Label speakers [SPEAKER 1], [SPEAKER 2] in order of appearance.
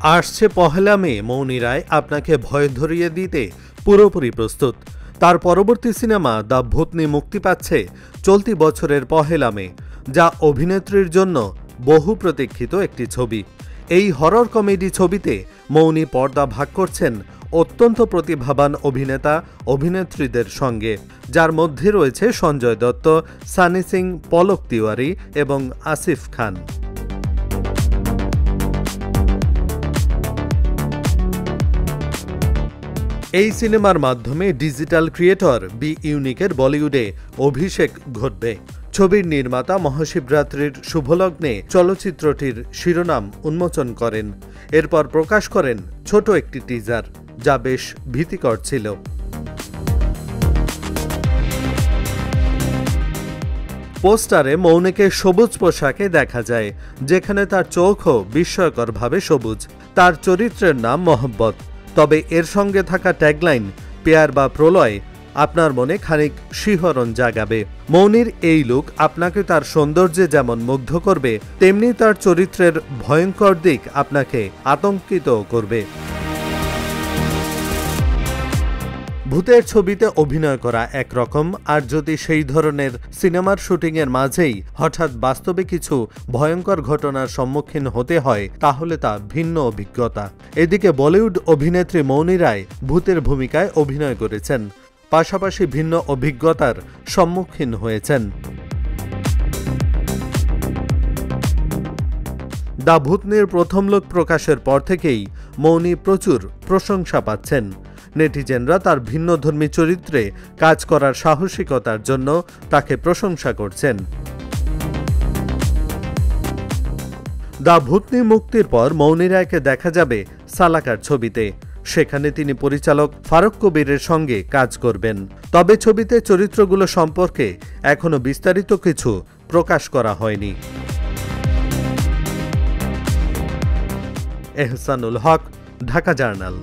[SPEAKER 1] আসছে পহেলা মে মৌনী রায় আপনাকে ভয় ধরিয়ে দিতে পুরোপুরি প্রস্তুত। তার পরবর্তী সিনেমা দ্য ভূতনি মুক্তি পাচ্ছে চলতি বছরের পহেলা মে, যা অভিনেত্রীর জন্য বহু প্রতীক্ষিত একটি ছবি। এই হরর কমেডি ছবিতে মৌনী পর্দা ভাগ করছেন অত্যন্ত প্রতিভাবান অভিনেতা অভিনেত্রীদের সঙ্গে, যার মধ্যে রয়েছে সঞ্জয় দত্ত, সানি সিং, পলক তিওয়ারি এবং আসিফ খান। এই সিনেমার মাধ্যমে ডিজিটাল ক্রিয়েটর বি ইউনিকের বলিউডে অভিষেক ঘটবে। ছবির নির্মাতা মহাশিবরাত্রির শুভলগ্নে চলচ্চিত্রটির শিরোনাম উন্মোচন করেন। এরপর প্রকাশ করেন ছোট একটি টিজার, যা বেশ ভীতিকর ছিল। পোস্টারে মৌনীকে সবুজ পোশাকে দেখা যায়, যেখানে তার চোখও বিস্ময়করভাবে সবুজ। তার চরিত্রের নাম মোহাম্মদ। তবে এর সঙ্গে থাকা ট্যাগলাইন পেয়ার বা প্রলয় আপনার মনে খানিক শিহরণ জাগাবে। মৌনীর এই লুক আপনাকে তার সৌন্দর্যে যেমন মুগ্ধ করবে, তেমনি তার চরিত্রের ভয়ঙ্কর দিক আপনাকে আতঙ্কিত করবে। ভূতের ছবিতে অভিনয় করা একরকম, আর যদি সেই ধরনের সিনেমার শুটিংয়ের মাঝেই হঠাৎ বাস্তবে কিছু ভয়ঙ্কর ঘটনার সম্মুখীন হতে হয়, তাহলে তা ভিন্ন অভিজ্ঞতা। এদিকে বলিউড অভিনেত্রী মৌনী রায় ভূতের ভূমিকায় অভিনয় করেছেন, পাশাপাশি ভিন্ন অভিজ্ঞতার সম্মুখীন হয়েছেন। দ্য ভূতনির প্রথম লুক প্রকাশের পর থেকেই মৌনী প্রচুর প্রশংসা পাচ্ছেন। নেটিজেনরা তার ভিন্নধর্মী চরিত্রে কাজ করার সাহসিকতার জন্য তাকে প্রশংসা করছেন। দ্য ভূতনি মুক্তির পর মৌনী রায়কে দেখা যাবে সালাকার ছবিতে। সেখানে তিনি পরিচালক ফারুক কবিরের সঙ্গে কাজ করবেন। তবে ছবিতে চরিত্রগুলো সম্পর্কে এখনো বিস্তারিত কিছু প্রকাশ করা হয়নি। এহসানুল হক, ঢাকা জার্নাল।